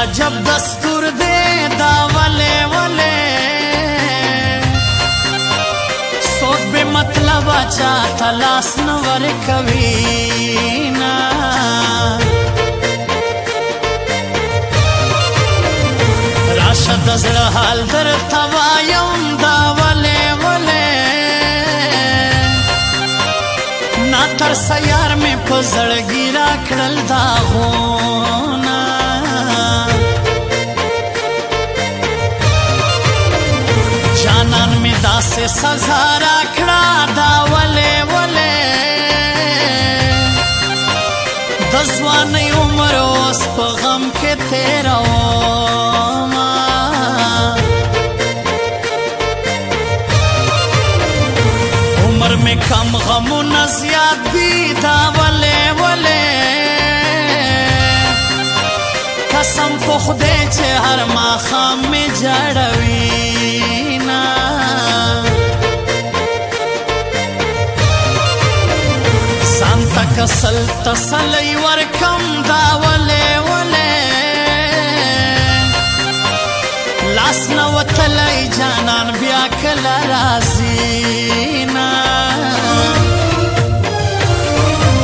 عجب دستور دے دا ولے ولے سوک بے مطلب چا تلاس نور کوینا راشد ازر حال در توایم دا ولے ولے نا تر سیار میں پزڑگی را کڑل داغونا جانان میں دا سے سزا را کڑا دا ولے ولے دزوانی عمر اس پا غم کے تیرا عمر میں کم غم و نزیاد بھی دا ولے ولے قسم کو خدے چھے ہر ماخام میں جڑوینا سانتا کسل تسلی ورکم دا ولے ولے لاس نوتلی جانان بیا کلا رازینا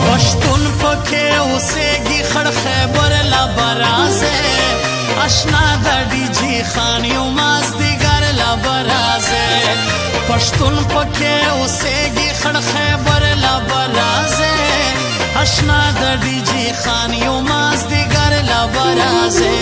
پشتون پکے اسے گی خڑ خیبر لبرازے اشنا دڑی جی خانی ماز دیگر لبرازے پشتون پکے اسے گی خڑ خیبر لبرازے اشنا دڑی جی خانی ماز دیگر لبرازے